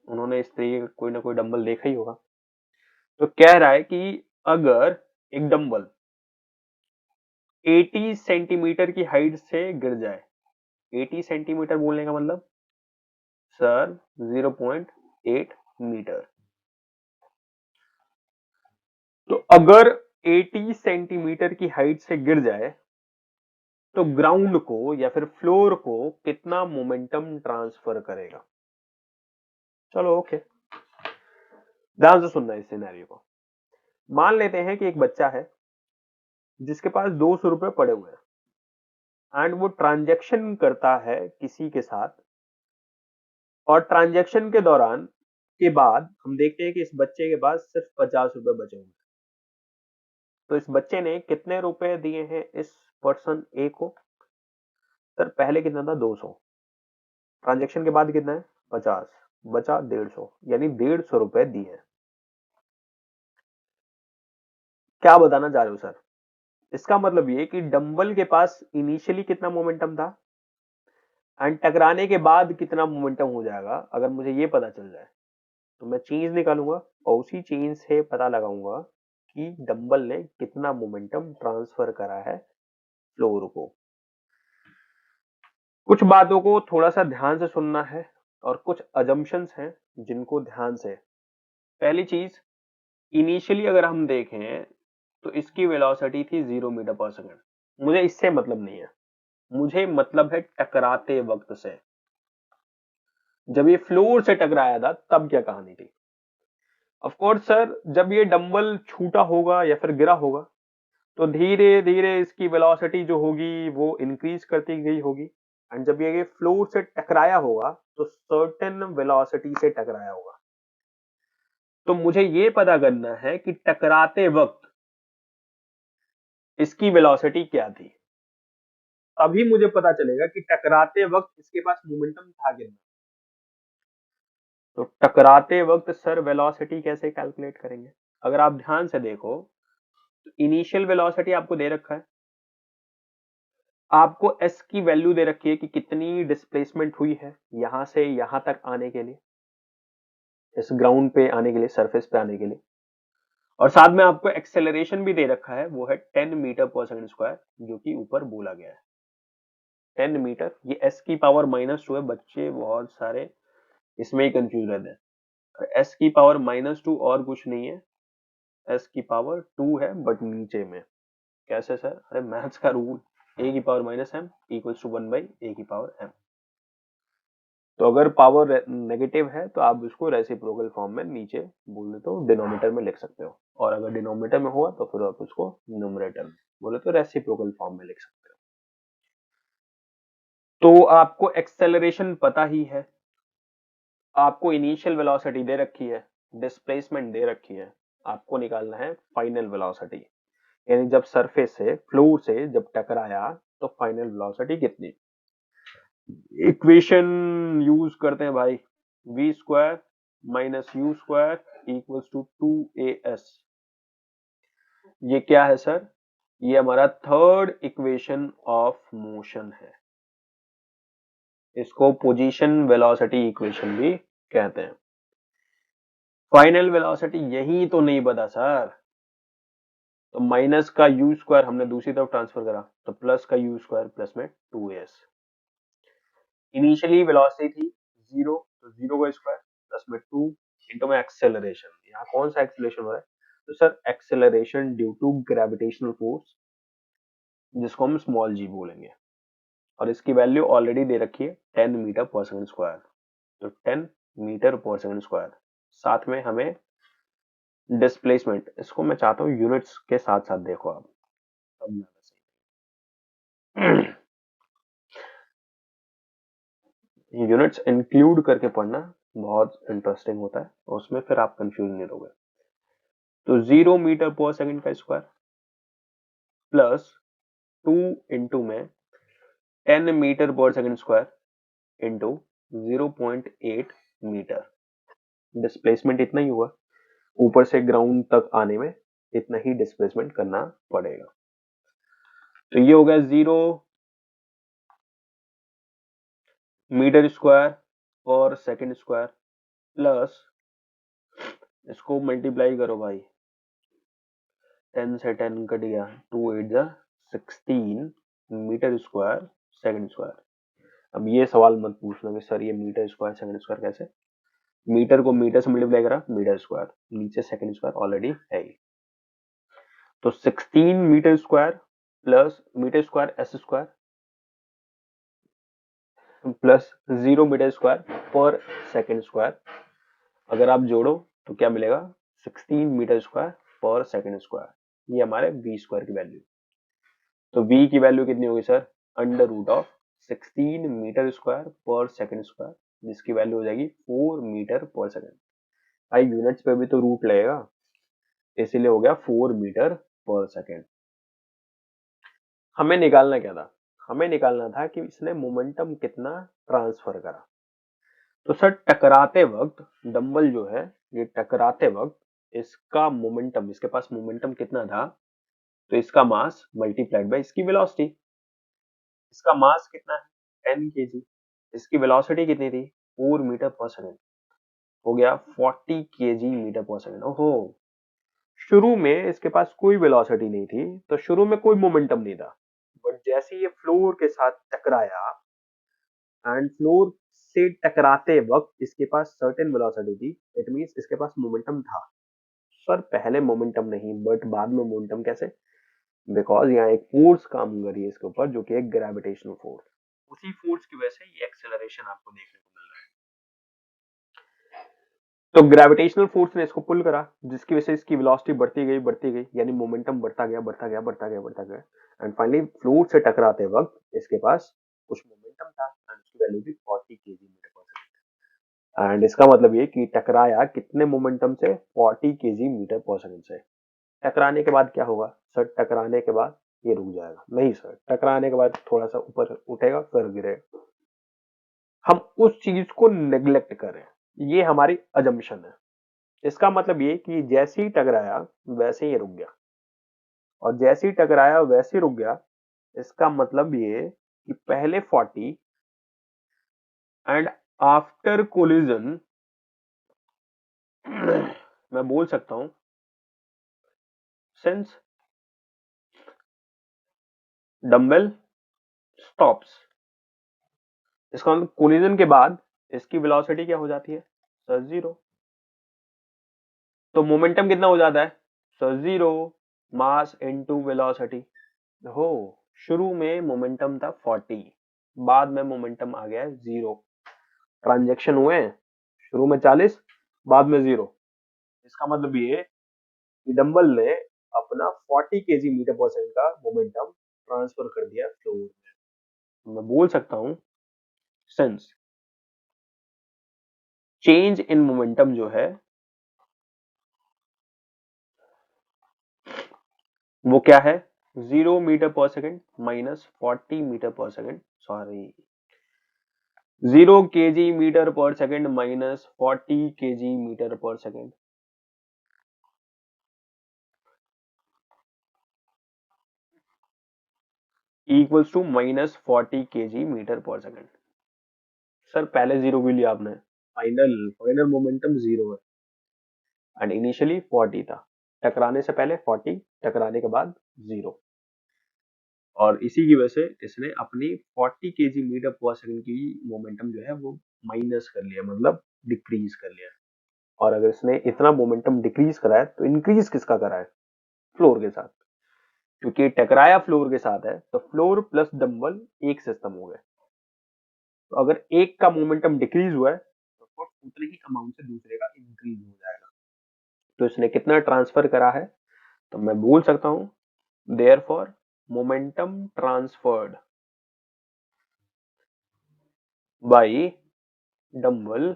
उन्होंने इस तरीके का कोई ना कोई डंबल देखा ही होगा। तो कह रहा है कि अगर एक डंबल 80 सेंटीमीटर की हाइट से गिर जाए, 80 सेंटीमीटर बोलने का मतलब सर 0.8 मीटर। तो अगर 80 सेंटीमीटर की हाइट से गिर जाए तो ग्राउंड को या फिर फ्लोर को कितना मोमेंटम ट्रांसफर करेगा। चलो ओके, ध्यान से सुनना इस सिनेरियो को। मान लेते हैं कि एक बच्चा है जिसके पास 200 रुपए पड़े हुए हैं एंड वो ट्रांजैक्शन करता है किसी के साथ, और ट्रांजैक्शन के दौरान के बाद हम देखते हैं कि इस बच्चे के पास सिर्फ 50 रुपए बचे हुए हैं। तो इस बच्चे ने कितने रुपए दिए हैं इस पर्सन ए को। सर पहले कितना था 200, ट्रांजैक्शन के बाद कितना है 50, बचा 150, यानी 150 रुपए दिए हैं। क्या बताना चाह रहे हो सर, इसका मतलब ये कि डंबल के पास इनिशियली कितना मोमेंटम था एंड टकराने के बाद कितना मोमेंटम हो जाएगा। अगर मुझे ये पता चल जाए तो मैं चेंज निकालूंगा और उसी चेंज से पता लगाऊंगा कि डंबल ने कितना मोमेंटम ट्रांसफर करा है फ्लोर को। कुछ बातों को थोड़ा सा ध्यान से सुनना है और कुछ अजम्पशंस हैं जिनको ध्यान से। पहली चीज, इनिशियली अगर हम देखें तो इसकी वेलोसिटी थी 0 मीटर पर सेकंड। मुझे इससे मतलब नहीं है, मुझे मतलब है टकराते वक्त से। जब ये फ्लोर से टकराया था तब क्या कहानी थी। ऑफ कोर्स सर, जब ये डंबल छूटा होगा या फिर गिरा होगा तो धीरे धीरे इसकी वेलोसिटी जो होगी वो इंक्रीज करती गई होगी एंड जब ये फ्लोर से टकराया होगा तो सर्टेन वेलोसिटी से टकराया होगा। तो मुझे ये पता करना है कि टकराते वक्त इसकी वेलोसिटी क्या थी। अभी मुझे पता चलेगा कि टकराते वक्त इसके पास मोमेंटम था कितना। तो टकराते वक्त सर वेलोसिटी कैसे कैलकुलेट करेंगे। अगर आप ध्यान से देखो तो इनिशियल वेलोसिटी आपको दे रखा है, आपको एस की वैल्यू दे रखी है कि कितनी डिस्प्लेसमेंट हुई है यहां से यहां तक आने के लिए, इस ग्राउंड पे आने के लिए, सरफेस पे आने के लिए। और साथ में आपको एक्सेलरेशन भी दे रखा है, वो है 10 मीटर पर सेकंड स्क्वायर, जो कि ऊपर बोला गया है 10 मीटर। ये एस की पावर -2 है, बच्चे बहुत सारे इसमें ही कंफ्यूज रहते हैं। एस की पावर -2 और कुछ नहीं है, एस की पावर 2 है बट नीचे में। कैसे सर, अरे मैथ्स का रूल, ए की power -m equals to 1 by a की पावर m। तो अगर पावर नेगेटिव है तो आप उसको रेसिप्रोकल फॉर्म में नीचे बोले तो डिनोमिनेटर में लिख सकते हो, और अगर डिनोमिनेटर में हुआ तो फिर आप उसको न्यूमरेटर में बोले तो रेसिप्रोकल फॉर्म में लिख सकते हो। तो आपको एक्सेलरेशन पता ही है, आपको इनिशियल वेलोसिटी दे रखी है, डिस्प्लेसमेंट दे रखी है, आपको निकालना है फाइनल वेलोसिटी। यानी जब सरफेस से फ्लोर से जब टकराया तो फाइनल वेलोसिटी कितनी। इक्वेशन यूज करते हैं भाई, v square minus U square equals to 2as। ये क्या है सर, ये हमारा थर्ड इक्वेशन ऑफ मोशन है। इसको पोजीशन वेलोसिटी इक्वेशन भी कहते हैं। फाइनल वेलोसिटी यही तो नहीं बता सर, तो माइनस का यू स्क्वायर हमने दूसरी तरफ ट्रांसफर करा तो प्लस का यू स्क्वायर प्लस में 2as। इनिशियली वेलोसिटी थी 0, तो 0 का स्क्वायर प्लस में 2 इंटू में एक्सेलरेशन। यहाँ कौन सा एक्सेलरेशन हो रहा है, तो sir acceleration due to gravitational force, जिसको हम स्मॉल जी बोलेंगे। और इसकी वैल्यू ऑलरेडी दे रखी है 10 मीटर पर सेकंड स्क्वायर, तो 10 मीटर पर सेकंड स्क्वायर। साथ में हमें डिस्प्लेसमेंट, इसको मैं चाहता हूँ यूनिट्स के साथ साथ देखो आप, तब ज्यादा सही। यूनिट्स इंक्लूड करके पढ़ना बहुत इंटरेस्टिंग होता है, और उसमें फिर आप कंफ्यूज नहीं रहोगे। तो 0 मीटर पर सेकंड का स्क्वायर प्लस 2 इंटू में 10 metre per second square into 0.8 metre. Displacement इतना ही हुआ, ऊपर से ग्राउंड तक आने में इतना ही डिस्प्लेसमेंट करना पड़ेगा। तो ये हो गया 0 metre square per second square plus, इसको मल्टीप्लाई करो भाई, 10 से 10 कट गया, 2 8 जा 16 मीटर स्क्वायर सेकंड स्क्वायर। अब ये सवाल मत पूछना कि सर ये मीटर स्क्वायर सेकंड स्क्वायर कैसे, मीटर को मीटर से मल्टीप्लाई करा मीटर स्क्वायर, नीचे सेकंड स्क्वायर ऑलरेडी है ही। तो 16 metre square plus metre square S square plus 0 metre square per second square, अगर आप जोड़ो तो क्या मिलेगा, 16 metre square per second square. ये हमारे v स्क्वायर की वैल्यू। तो v की वैल्यू कितनी होगी sir, under root of 16 metre square per second square, जिसकी वैल्यू हो जाएगी 4 मीटर पर सेकंड। भाई यूनिट्स पे भी तो रूट लगेगा, इसीलिए हो गया 4 मीटर पर सेकंड। हमें निकालना क्या था, हमें निकालना था कि इसने मोमेंटम कितना ट्रांसफर करा। तो सर टकराते वक्त डंबल जो है, ये टकराते वक्त इसका मोमेंटम, इसके पास मोमेंटम कितना था, तो इसका मास मल्टीप्लाइड बाय इसकी वेलोसिटी। इसका मास कितना है 10 केजी, इसकी वेलोसिटी कितनी थी 4 मीटर पर सेकंड, हो गया 40 केजी मीटर पर सेकंड। ओहो, शुरू में इसके पास कोई वेलोसिटी नहीं थी, तो शुरू में कोई मोमेंटम नहीं था, बट जैसे ये फ्लोर के साथ टकराया एंड फ्लोर से टकराते वक्त इसके पास सर्टेन वेलोसिटी थी, इट मींस इसके पास मोमेंटम था। सर पहले मोमेंटम नहीं बट बाद में मोमेंटम कैसे, बिकॉज यहाँ एक फोर्स काम कर रही है इसके ऊपर, जो कि एक ग्रेविटेशनल फोर्स। उसी फोर्स की वजह से ये एक्सेलरेशन आपको देखने को मिल रहा है। तो ग्रेविटेशनल फोर्स ने इसको पुल करा, जिसकी वजह से इसकी वेलोसिटी बढ़ती गई, यानी मोमेंटम बढ़ता गया एंड फाइनली फ्लोर से टकराते वक्त इसके पास कुछ मोमेंटम था एंड उसकी वैल्यू थी 40 KG metre per second. And इसका मतलब ये कि टकराया कितने मोमेंटम से, 40 केजी मीटर पर सेकंड से। टकराने के बाद क्या होगा सर, टकराने के बाद ये रुक जाएगा, नहीं सर, टकराने के बाद थोड़ा सा ऊपर उठेगा फिर गिरेगा। हम उस चीज को नेग्लेक्ट कर रहे हैं, ये हमारी अजम्पशन है। इसका मतलब ये कि जैसे ही टकराया वैसे ही रुक गया, और जैसे ही टकराया वैसे ही रुक गया। इसका मतलब ये कि पहले 40 एंड आफ्टर कोलिजन मैं बोल सकता हूं सिंस डम्बल स्टॉप्स, इसका मतलब कोलिजन के बाद इसकी वेलोसिटी क्या हो जाती है सर, 0। तो मोमेंटम कितना हो जाता है सर, 0 मास इनटू वेलोसिटी। हो, शुरू में मोमेंटम था 40, बाद में मोमेंटम आ गया है 0। ट्रांजैक्शन हुए हैं, शुरू में 40 बाद में 0। इसका मतलब ये कि डंबल ने अपना 40 केजी मीटर पर सेकंड का मोमेंटम ट्रांसफर कर दिया फ्लोर में। मैं बोल सकता हूं सिंस चेंज इन मोमेंटम जो है वो क्या है, 0 metre per second minus 40 metre per second, sorry 0 KG metre per second minus 40 KG metre per second equals to minus 40 KG metre per second. Sir पहले जीरो भी लिया आपने, फाइनल फाइनल मोमेंटम जीरो है एंड इनिशियली 40 था, टकराने से पहले 40, टकराने के बाद जीरो, और इसी की वजह से इसने अपनी 40 केजी मीटर पर सेकंड की मोमेंटम जो है वो माइनस कर लिया, मतलब डिक्रीज कर लिया। और अगर इसने इतना मोमेंटम डिक्रीज करा है तो इंक्रीज किसका करा है, फ्लोर के साथ, क्योंकि टकराया फ्लोर के साथ है तो फ्लोर प्लस डंबल एक सिस्टम हो गए। तो अगर एक का मोमेंटम डिक्रीज हुआ है तो ऑफकोर्स उतने ही अमाउंट से दूसरे का इंक्रीज हो जाएगा। तो इसने कितना ट्रांसफर करा है, तो मैं बोल सकता हूं therefore momentum transferred by dumbbell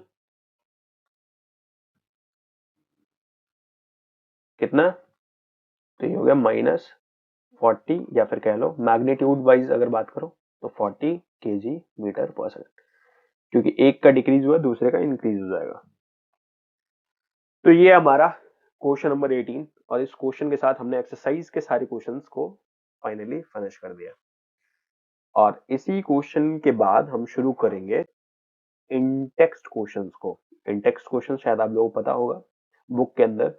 कितना, तो ये हो गया माइनस 40, या फिर कह लो मैग्नीट्यूड वाइज अगर बात करो तो 40 केजी मीटर पर सेकंड, क्योंकि एक का डिक्रीज हुआ दूसरे का इंक्रीज हो जाएगा। तो ये हमारा क्वेश्चन नंबर 18, और इस क्वेश्चन के साथ हमने एक्सरसाइज के सारे क्वेश्चंस को फाइनली फिनिश कर दिया। और इसी क्वेश्चन के बाद हम शुरू करेंगे इन टेक्स्ट क्वेश्चंस को। इन टेक्स्ट क्वेश्चन शायद आप लोगों को पता होगा, बुक के अंदर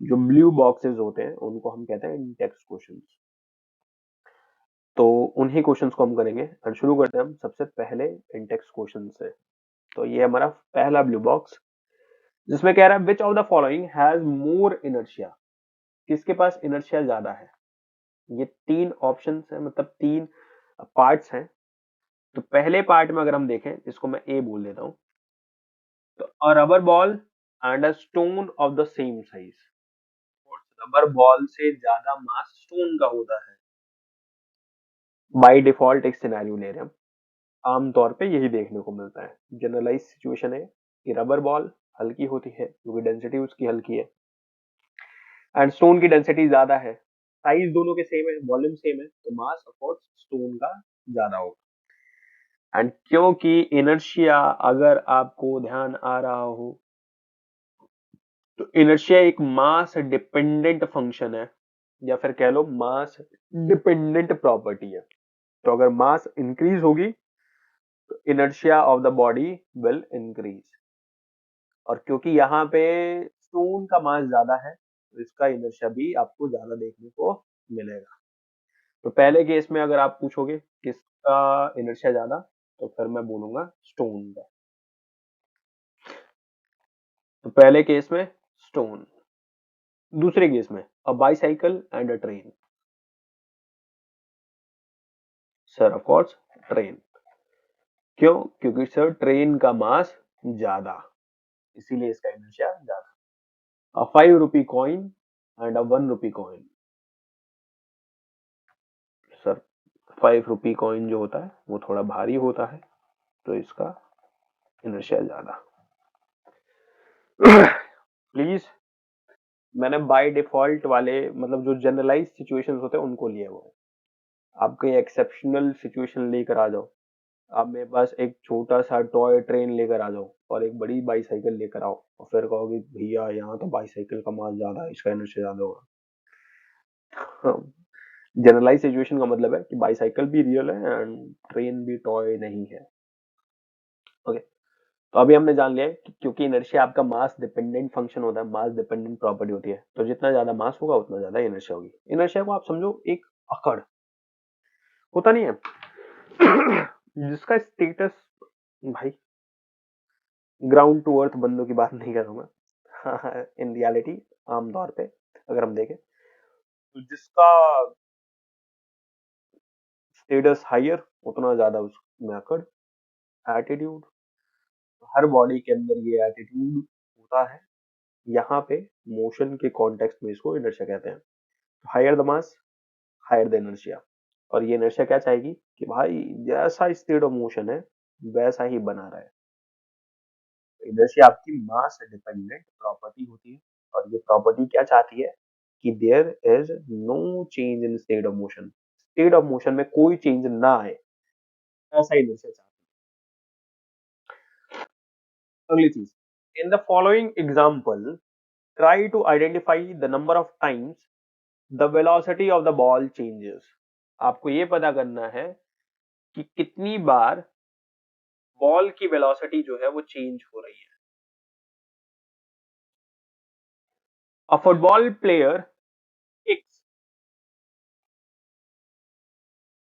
जो ब्लू बॉक्सेस होते हैं उनको हम कहते हैं इन टेक्स्ट क्वेश्चंस। तो उन्हीं क्वेश्चंस को हम करेंगे और शुरू करते हैं हम सबसे पहले इन टेक्स्ट क्वेश्चन से। तो ये हमारा पहला ब्लू बॉक्स, जिसमें कह रहा है which of the following has more inertia, किसके पास इनर्शिया ज्यादा है। ये तीन ऑप्शंस है, मतलब तीन पार्ट्स हैं। तो पहले पार्ट में अगर हम देखें, इसको मैं ए बोल देता हूं, तो अ rubber ball and a stone of the same size. Rubber ball से ज्यादा मास स्टोन का होता है, बाय डिफॉल्ट एक सिनेरियो ले रहे हैं हम, आमतौर पे यही देखने को मिलता है। जनरलाइज सिचुएशन है कि रबर बॉल हल्की होती है क्योंकि डेंसिटी उसकी हल्की है, एंड स्टोन की डेंसिटी ज्यादा है। साइज दोनों के सेम है, वॉल्यूम सेम है, तो मास ऑफ कोर्स स्टोन का ज्यादा होगा। एंड क्योंकि इनर्शिया अगर आपको ध्यान आ रहा हो तो इनर्शिया एक मास डिपेंडेंट फंक्शन है, या फिर कह लो मास डिपेंडेंट प्रॉपर्टी है। तो अगर मास इंक्रीज होगी तो inertia of the body will increase, और क्योंकि यहाँ पे स्टोन का मास ज्यादा है तो इसका इनर्शिया भी आपको ज्यादा देखने को मिलेगा। तो पहले केस में अगर आप पूछोगे किसका इनर्शिया ज्यादा, तो फिर मैं बोलूंगा स्टोन का। तो पहले केस में स्टोन, दूसरे केस में अ bicycle and a train. Sir of course train, क्यों, क्योंकि सर ट्रेन का मास ज्यादा, इसीलिए इसका इनर्शिया ज्यादा। अ 5 rupee coin and a 1 rupee coin. Sir 5 rupee coin जो होता है वो थोड़ा भारी होता है, तो इसका इनर्शिया ज्यादा। प्लीज, मैंने बाय डिफॉल्ट वाले, मतलब जो जनरलाइज सिचुएशंस होते हैं उनको लिया हुआ है। आप कहीं एक्सेप्शनल सिचुएशन लेकर आ जाओ, आप मेरे पास एक छोटा सा टॉय ट्रेन लेकर आ जाओ और एक बड़ी बाईसाइकिल लेकर आओ और फिर कहोगे भैया यहाँ तो बाईसाइकिल का मास ज्यादा है, इसका इनर्शिया ज्यादा होगा। जनरलाइज सिचुएशन का मतलब है कि बाईसाइकिल भी रियल है एंड ट्रेन भी टॉय नहीं है। ओके, तो अभी हमने जान लिया है कि क्योंकि इनर्शिया आपका मास डिपेंडेंट फंक्शन होता है, मास डिपेंडेंट प्रॉपर्टी होती है, तो जितना ज्यादा मास होगा उतना ज्यादा इनर्शिया होगी। इनर्शिया को आप समझो एक अकड़ होता नहीं है जिसका स्टेटस, भाई ग्राउंड टू अर्थ बंदों की बात नहीं करूंगा, इन रियलिटी आमतौर पे अगर हम देखें तो जिसका स्टेटस हायर उतना ज्यादा उसमें अकड़। एटीट्यूड, हर बॉडी के अंदर ये एटीट्यूड होता है, यहाँ पे मोशन के कॉन्टेक्स्ट में इसको इनर्शिया कहते हैं। Higher the mass higher the inertia, और ये इनर्शिया क्या चाहेगी कि भाई जैसा स्टेट ऑफ मोशन है वैसा ही बना रहा है। इनर्शिया आपकी मास डिपेंडेंट प्रॉपर्टी होती है, और ये प्रॉपर्टी क्या चाहती है कि there is no change in state of motion, state of motion में कोई चेंज ना आए, ऐसा इनर्शिया चाहती है। अगली चीज, in the following example try to identify the number of times the velocity of the ball changes. आपको ये पता करना है कि कितनी बार बॉल की वेलोसिटी जो है वो चेंज हो रही है। A football player kicks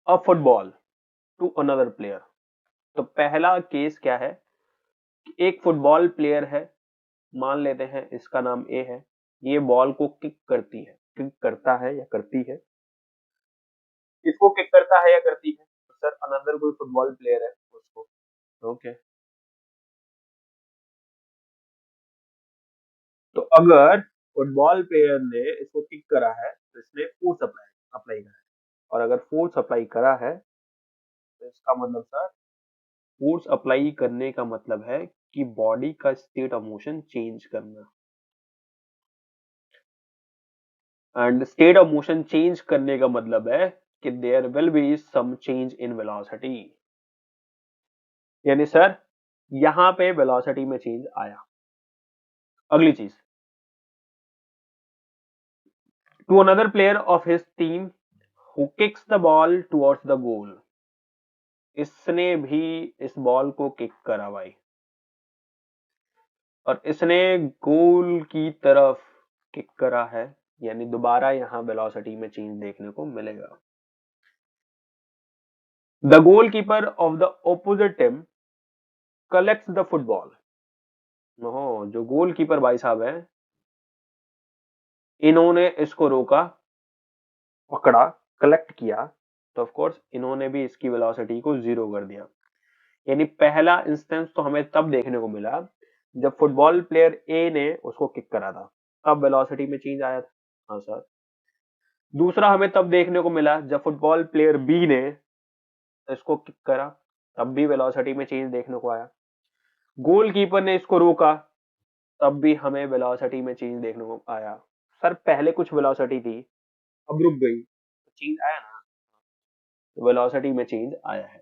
a football to another player. तो पहला केस क्या है कि एक फुटबॉल प्लेयर है, मान लेते हैं इसका नाम ए है, ये बॉल को किक करती है, किक करता है या करती है, इसको किक करता है या करती है, तो सर अनदर कोई फुटबॉल प्लेयर है उसको, ओके। तो अगर फुटबॉल प्लेयर ने इसको किक करा है तो इसने फोर्स अप्लाई अप्लाई करा है, और अगर फोर्स अप्लाई करा है तो इसका मतलब सर, फोर्स अप्लाई करने का मतलब है कि बॉडी का स्टेट ऑफ मोशन चेंज करना, and state of motion change करने का मतलब है कि there will be some change in velocity, यानी सर यहां पे वेलोसिटी में चेंज आया। अगली चीज, to another player of his team who kicks the ball towards the goal, इसने भी इस बॉल को किक करा भाई, और इसने गोल की तरफ किक करा है, यानी दोबारा यहां वेलोसिटी में चेंज देखने को मिलेगा। The goalkeeper of the opposite team collects the football. जो गोलकीपर भाई साहब है, इन्होंने इसको रोका, पकड़ा, कलेक्ट किया, तो ऑफ कोर्स इन्होंने भी इसकी वेलोसिटी को जीरो कर दिया। यानी पहला इंस्टेंस तो हमें तब देखने को मिला जब फुटबॉल प्लेयर ए ने उसको किक करा था, तब वेलोसिटी में चेंज आया था। हाँ सर। दूसरा हमें तब देखने को मिला जब फुटबॉल प्लेयर बी ने इसको किक करा, तब भी वेलोसिटी में चेंज देखने को आया। गोलकीपर ने इसको रोका, तब भी हमें वेलोसिटी में चेंज देखने को आया। सर पहले कुछ वेलोसिटी थी, अब रुक गई, चेंज आया ना, वेलोसिटी में चेंज आया है।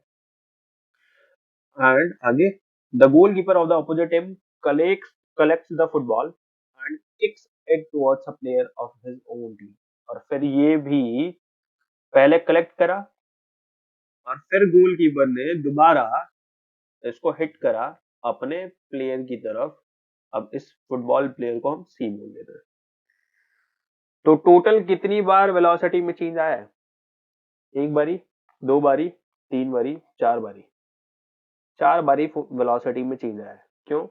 एंड आगे, the goalkeeper of the opposite team collects the football and kicks it towards a player of his own team. और फिर ये भी पहले कलेक्ट करा, और फिर गोलकीपर ने दोबारा इसको हिट करा अपने प्लेयर की तरफ। अब इस फुटबॉल प्लेयर को हम सी बोल देते हैं। तो टोटल कितनी बार वेलोसिटी में चेंज आया है? एक बारी, दो बारी, तीन बारी, चार बारी, चार बारी वेलोसिटी में चेंज आया है। क्यों?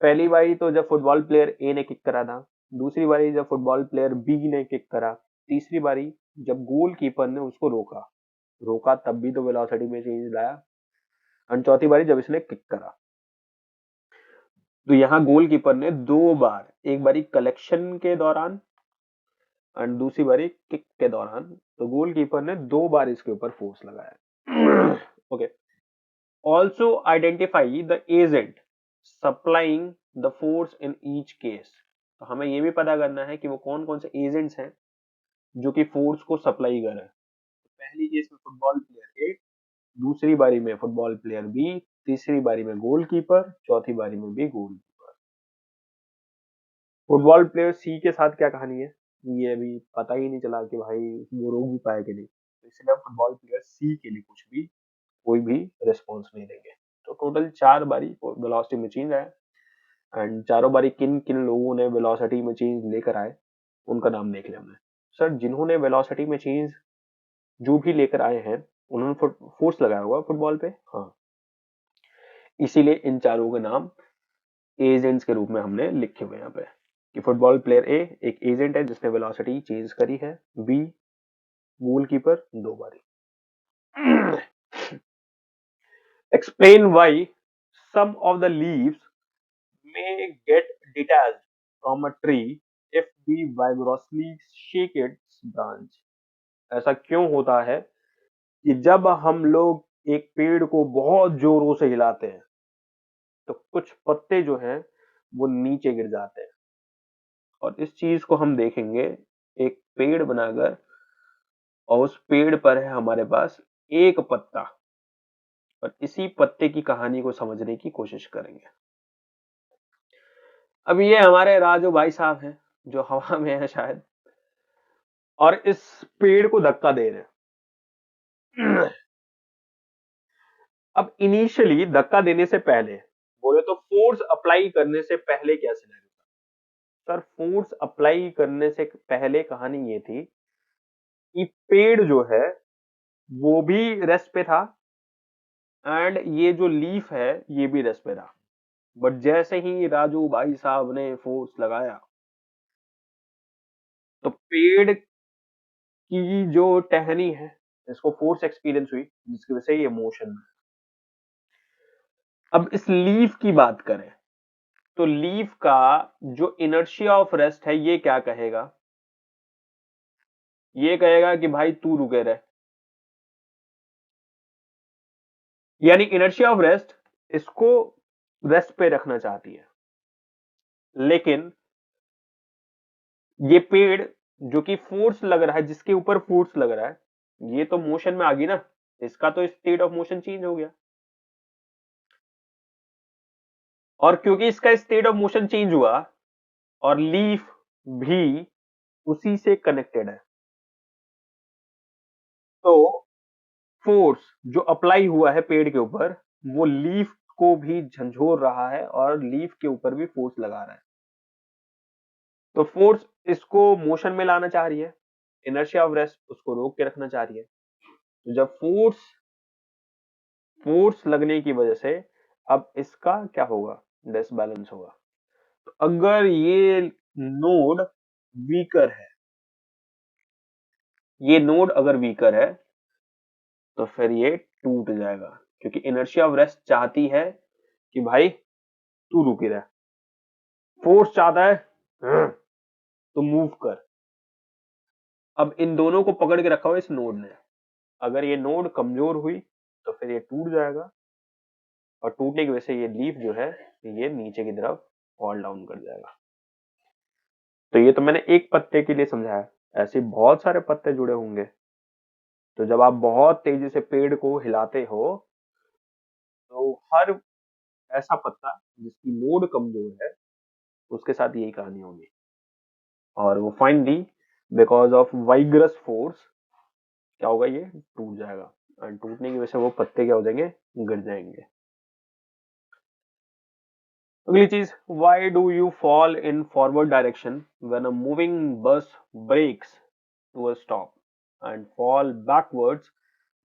पहली बारी तो जब फुटबॉल प्लेयर ए ने किक करा था, दूसरी बारी जब फुटबॉल प्लेयर बी ने किक करा, तीसरी बारी जब गोलकीपर ने उसको रोका, रोका तब भी तो वेलोसिटी में चेंज लाया, और चौथी बारी जब इसने किक करा। तो यहाँ गोलकीपर ने दो बार, एक बारी कलेक्शन के दौरान एंड दूसरी बारी किक के दौरान, तो गोलकीपर ने दो बार इसके ऊपर फोर्स लगाया। Okay. Also identify the agent supplying the force in each case. तो हमें यह भी पता करना है कि वो कौन कौन से एजेंट्स हैं जो कि फोर्स को सप्लाई कर रहे हैं। पहली केस में फुटबॉल प्लेयर ए, दूसरी बारी में फुटबॉल प्लेयर बी, तीसरी बारी में गोलकीपर, चौथी बारी में भी गोलकीपर। फुटबॉल प्लेयर सी के साथ क्या कहानी है, ये अभी पता ही नहीं चला कि भाई वो रोक भी पाया कि नहीं, तो इसलिए हम फुटबॉल प्लेयर सी के लिए कुछ भी, कोई भी रिस्पॉन्स नहीं देंगे। तो टोटल चार बारी वेलोसिटी में चेंज आया, एंड चारों बारी किन किन लोगों ने वेलोसिटी में चेंज लेकर आए उनका नाम देख लिया हमने। सर जिन्होंने वेलोसिटी में चेंज जो भी लेकर आए हैं उन्होंने फोर्स लगाया होगा फुटबॉल पे, हाँ, इसीलिए इन चारों के नाम एजेंट्स के रूप में हमने लिखे हुए यहाँ पे कि फुटबॉल प्लेयर ए एक एजेंट है जिसने वेलोसिटी चेंज करी है, बी गोलकीपर दो बारी। Explain why some of the leaves may get detached from a tree if we vigorously shake its branch। ऐसा क्यों होता है कि जब हम लोग एक पेड़ को बहुत जोरों से हिलाते हैं तो कुछ पत्ते जो हैं वो नीचे गिर जाते हैं, और इस चीज को हम देखेंगे एक पेड़ बनाकर, और उस पेड़ पर है हमारे पास एक पत्ता, और इसी पत्ते की कहानी को समझने की कोशिश करेंगे। अब ये हमारे राजू भाई साहब हैं जो हवा में है शायद, और इस पेड़ को धक्का दे रहे हैं। अब इनिशियली धक्का देने से पहले, बोले तो फोर्स अप्लाई करने से पहले क्या सिनेरियो था सर? फोर्स अप्लाई करने से पहले कहानी ये थी कि पेड़ जो है वो भी रेस्ट पे था, एंड ये जो लीफ है ये भी रेस्ट पे था। बट जैसे ही राजू भाई साहब ने फोर्स लगाया, तो पेड़ की जो टहनी है इसको फोर्स एक्सपीरियंस हुई, जिसकी वजह से ये मोशन में। अब इस लीफ की बात करें, तो लीफ का जो इनर्शिया ऑफ रेस्ट है ये क्या कहेगा? ये कहेगा कि भाई तू रुके रहे। यानी इनर्शिया ऑफ रेस्ट इसको रेस्ट पे रखना चाहती है, लेकिन ये पेड़ जो कि फोर्स लग रहा है, जिसके ऊपर फोर्स लग रहा है, ये तो मोशन में आ गई ना, इसका तो स्टेट ऑफ मोशन चेंज हो गया। और क्योंकि इसका स्टेट ऑफ मोशन चेंज हुआ, और लीफ भी उसी से कनेक्टेड है, तो फोर्स जो अप्लाई हुआ है पेड़ के ऊपर, वो लीफ को भी झंझोर रहा है और लीफ के ऊपर भी फोर्स लगा रहा है। तो फोर्स इसको मोशन में लाना चाह रही है, इनर्शिया ऑफ रेस्ट उसको रोक के रखना चाह रही है। तो जब फोर्स फोर्स लगने की वजह से अब इसका क्या होगा? डिसबैलेंस होगा। तो अगर ये नोड वीकर है, ये नोड अगर वीकर है, तो फिर ये टूट जाएगा, क्योंकि इनर्शिया ऑफ रेस्ट चाहती है कि भाई तू रुकी रह, फोर्स चाहता है तो मूव कर। अब इन दोनों को पकड़ के रखा हुआ इस नोड ने, अगर ये नोड कमजोर हुई तो फिर ये टूट जाएगा, और टूटने की वजह से ये लीफ जो है ये नीचे की तरफ फॉल डाउन कर जाएगा। तो ये तो मैंने एक पत्ते के लिए समझाया, ऐसे बहुत सारे पत्ते जुड़े होंगे। तो जब आप बहुत तेजी से पेड़ को हिलाते हो, तो हर ऐसा पत्ता जिसकी नोड कमजोर है उसके साथ यही कहानी होगी, और वो फाइनली बिकॉज ऑफ वाइग्रस फोर्स क्या होगा? ये टूट जाएगा, और टूटने की वजह से वो पत्ते क्या हो जाएंगे? गिर जाएंगे। अगली चीज, why do you fall in forward direction when a moving bus brakes to a stop, and fall backwards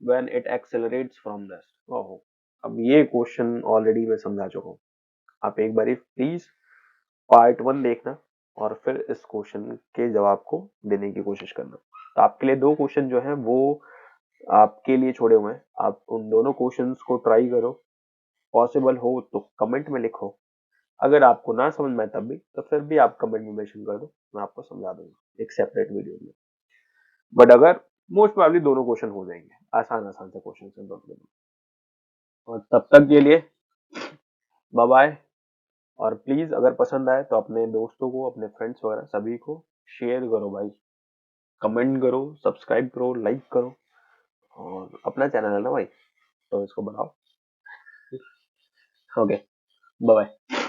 when it accelerates from rest? ओहो, अब ये क्वेश्चन ऑलरेडी मैं समझा चुका हूँ। आप एक बारी प्लीज पार्ट 1 देखना, और फिर इस क्वेश्चन के जवाब को देने की कोशिश करना। तो आपके लिए 2 क्वेश्चन जो हैं वो आपके लिए छोड़े हुए हैं, आप उन दोनों क्वेश्चंस को ट्राई करो। पॉसिबल हो तो कमेंट में लिखो, अगर आपको ना समझ में आए तब भी, तो फिर भी आप कमेंट में मेंशन कर दो, मैं आपको समझा दूंगा एक सेपरेट वीडियो में। बट अगर मोस्ट प्रोबेबली दोनों क्वेश्चन हो जाएंगे, आसान आसान से क्वेश्चन है दोनों। और तब तक के लिए बाय बाय। और प्लीज अगर पसंद आए तो अपने दोस्तों को, अपने फ्रेंड्स वगैरह सभी को शेयर करो भाई, कमेंट करो, सब्सक्राइब करो, लाइक करो, और अपना चैनल है ना भाई, तो इसको बढ़ाओ। Okay, bye bye.